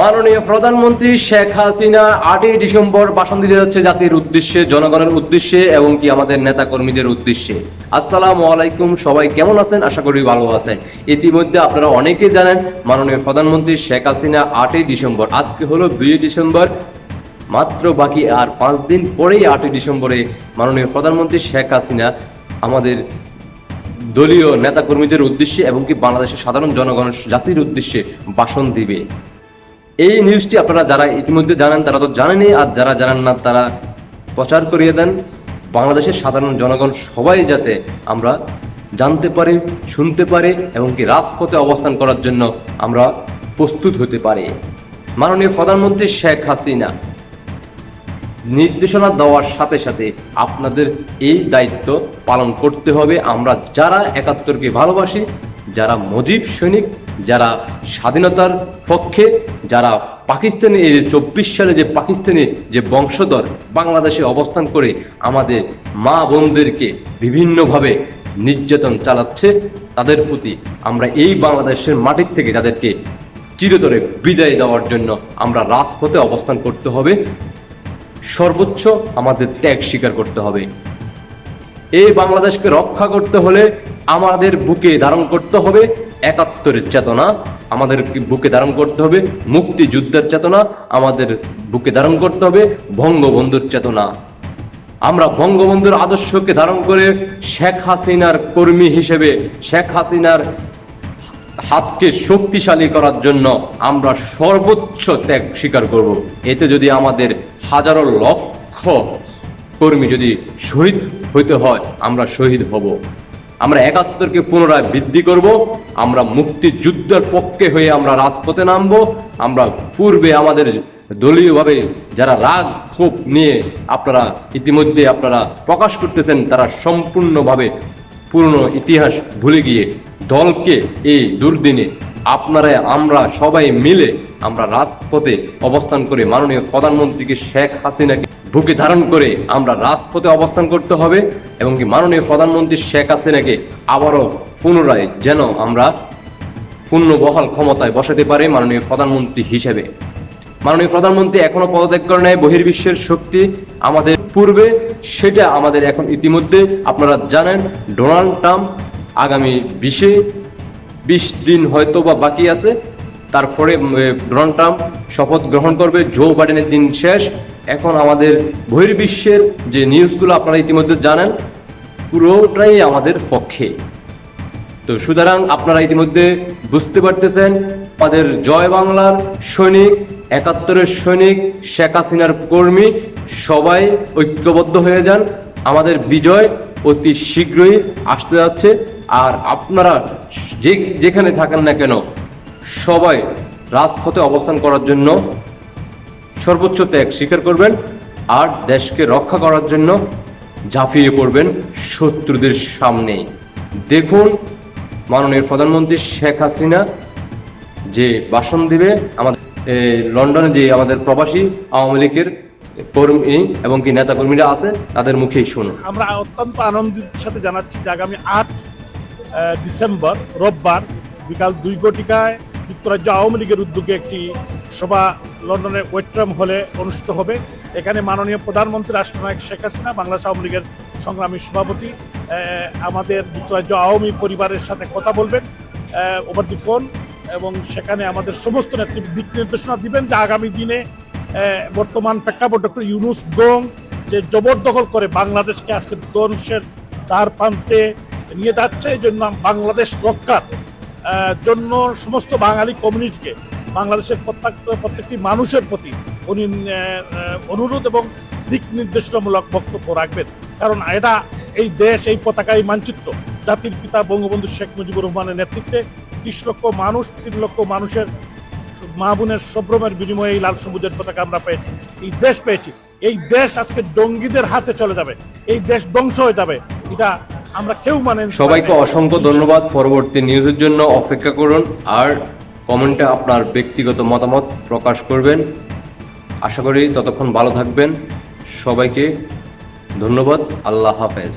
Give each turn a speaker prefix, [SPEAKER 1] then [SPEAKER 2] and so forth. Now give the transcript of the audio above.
[SPEAKER 1] মাননীয় প্রধানমন্ত্রী শেখ হাসিনা 8ই ডিসেম্বর ভাষণ দিতে যাচ্ছে জাতির উদ্দেশ্যে, জনগণের উদ্দেশ্যে এবং কি আমাদের নেতা কর্মীদের উদ্দেশ্যে। আসসালামু আলাইকুম, সবাই কেমন আছেন? আশা করি ভালো আছেন। ইতিমধ্যে আপনারা অনেকেই জানেন মাননীয় প্রধানমন্ত্রী শেখ হাসিনা 8ই ডিসেম্বর, আজকে হলো 2 ডিসেম্বর, মাত্র বাকি আর 5 দিন পরেই 8ই ডিসেম্বরে মাননীয় প্রধানমন্ত্রী শেখ হাসিনা আমাদের দলীয় নেতা কর্মীদের উদ্দেশ্যে এবং কি বাংলাদেশের সাধারণ জনগণের জাতির উদ্দেশ্যে ভাষণ দিবে। এই নিউজটি আপনারা যারা ইতিমধ্যে জানেন তারা তো জানেনই, আর যারা জানেন না তারা প্রচার করিয়ে দেন। বাংলাদেশের সাধারণ জনগণ সবাই যাতে আমরা জানতে পারি, শুনতে পারি এবং কি রাজপথে অবস্থান করার জন্য আমরা প্রস্তুত হতে পারি। মাননীয় প্রধানমন্ত্রী শেখ হাসিনা নির্দেশনা দেওয়ার সাথে সাথে আপনাদের এই দায়িত্ব পালন করতে হবে। আমরা যারা 71কে ভালোবাসি, যারা মুজিব সৈনিক, যারা স্বাধীনতার পক্ষে, যারা পাকিস্তানি 24 সালে যে পাকিস্তানি যে বংশধর বাংলাদেশে অবস্থান করে আমাদের মা বোনদেরকে বিভিন্নভাবে নির্যাতন চালাচ্ছে, তাদের প্রতি আমরা এই বাংলাদেশের মাটির থেকে তাদেরকে চিরতরে বিদায় দেওয়ার জন্য আমরা রাজপথে অবস্থান করতে হবে। সর্বোচ্চ আমাদের ত্যাগ স্বীকার করতে হবে। এই বাংলাদেশকে রক্ষা করতে হলে আমাদের বুকে ধারণ করতে হবে 71-এর চেতনা, আমাদের বুকে ধারণ করতে হবে মুক্তিযুদ্ধের চেতনা, আমাদের বুকে ধারণ করতে হবে বঙ্গবন্ধুর চেতনা। আমরা বঙ্গবন্ধুর আদর্শকে ধারণ করে শেখ হাসিনার কর্মী হিসেবে শেখ হাসিনার হাতকে শক্তিশালী করার জন্য আমরা সর্বোচ্চ ত্যাগ স্বীকার করব। এতে যদি আমাদের হাজারো লক্ষ কর্মী যদি শহীদ হইতে হয়, আমরা শহীদ হব। আমরা 71কে পুনরায় বৃদ্ধি করব। আমরা মুক্তিযুদ্ধের পক্ষে হয়ে আমরা রাজপথে নামব। আমরা পূর্বে আমাদের দলীয়ভাবে যারা রাগ ক্ষোভ নিয়ে আপনারা ইতিমধ্যে আপনারা প্রকাশ করতেছেন, তারা সম্পূর্ণভাবে পুরনো ইতিহাস ভুলে গিয়ে দলকে এই দুর্দিনে আপনারা আমরা সবাই মিলে আমরা রাজপথে অবস্থান করে মাননীয় প্রধানমন্ত্রীকে শেখ হাসিনাকে বুকে ধারণ করে আমরা রাজপথে অবস্থান করতে হবে এবং কি মাননীয় প্রধানমন্ত্রী শেখ হাসিনাকে আবারও পুনরায় যেন আমরা পূর্ণ বহাল ক্ষমতায় বসাতে পারি মাননীয় প্রধানমন্ত্রী হিসেবে। মাননীয় প্রধানমন্ত্রী এখনো পদত্যাগ করে নেয় বহির্বিশ্বের শক্তি আমাদের পূর্বে, সেটা আমাদের এখন ইতিমধ্যে আপনারা জানেন। ডোনাল্ড ট্রাম্প আগামী 20 দিন হয়তো বা বাকি আছে, তারপরে ডোনাল্ড ট্রাম্প শপথ গ্রহণ করবে, জো বাইডেনের দিন শেষ। এখন আমাদের বহির্বিশ্বের যে নিউজগুলো আপনারা ইতিমধ্যে জানেন, পুরোটাই আমাদের পক্ষে। তো সুতরাং আপনারা ইতিমধ্যে বুঝতে পারতেছেন আমাদের জয় বাংলার সৈনিক, 71-এর সৈনিক, শেখ হাসিনার কর্মী সবাই ঐক্যবদ্ধ হয়ে যান। আমাদের বিজয় অতি শীঘ্রই আসতে যাচ্ছে। আর আপনারা যেখানে থাকেন না কেন সবাই রাজপথে অবস্থান করার জন্য সর্বোচ্চ ত্যাগ স্বীকার করবেন আর দেশকে রক্ষা করার জন্য ঝাঁপিয়ে পড়বেন শত্রুদের সামনে। দেখুন মাননীয় প্রধানমন্ত্রী শেখ হাসিনা যে ভাষণ দিবে, আমাদের লন্ডনে যে আমাদের প্রবাসী আওয়ামী লীগের কর্মী এবং কি নেতা কর্মীরা আছে তাদের মুখেই শুনুন।
[SPEAKER 2] আমরা অত্যন্ত আনন্দের সাথে জানাচ্ছি যে আগামী 8 ডিসেম্বর রোববার বিকাল 2 ঘটিকায় যুক্তরাজ্য আওয়ামী লীগের উদ্যোগে একটি সভা লন্ডনের ওয়েট্রাম হলে অনুষ্ঠিত হবে। এখানে মাননীয় প্রধানমন্ত্রী রাষ্ট্রনায়ক শেখ হাসিনা, বাংলাদেশ আওয়ামী লীগের সংগ্রামী সভাপতি, আমাদের যুক্তরাজ্য আওয়ামী পরিবারের সাথে কথা বলবেন ওভার দি ফোন এবং সেখানে আমাদের সমস্ত নেতৃত্ব দিক নির্দেশনা দিবেন যে আগামী দিনে বর্তমান প্রেক্ষাপট ডক্টর ইউনূস গং যে জবরদখল করে বাংলাদেশকে আজকে ধ্বংসের দ্বার প্রান্তে নিয়ে যাচ্ছে, এই জন্য বাংলাদেশ রক্ষার জন্য সমস্ত বাঙালি কমিউনিটিকে, বাংলাদেশের প্রত্যেকটি মানুষের প্রতি উনি অনুরোধ এবং দিক নির্দেশনামূলক বক্তব্য রাখবেন। কারণ এটা এই দেশ, এই পতাকা, এই মানচিত্র জাতির পিতা বঙ্গবন্ধু শেখ মুজিবুর রহমানের নেতৃত্বে 30 লক্ষ মানুষ, 3 লক্ষ মানুষের মা বোনের সম্ভ্রমের বিনিময়ে এই লাল সবুজের পতাকা আমরা পেয়েছি, এই দেশ পেয়েছি। এই দেশ আজকে জঙ্গিদের হাতে চলে যাবে, এই দেশ ধ্বংস হয়ে যাবে, এটা আমরা কেউ মানেন।
[SPEAKER 1] সবাইকে অসংখ্য ধন্যবাদ। পরবর্তী নিউজের জন্য অপেক্ষা করুন আর কমেন্টে আপনার ব্যক্তিগত মতামত প্রকাশ করবেন। আশা করি ততক্ষণ ভালো থাকবেন। সবাইকে ধন্যবাদ। আল্লাহ হাফেজ।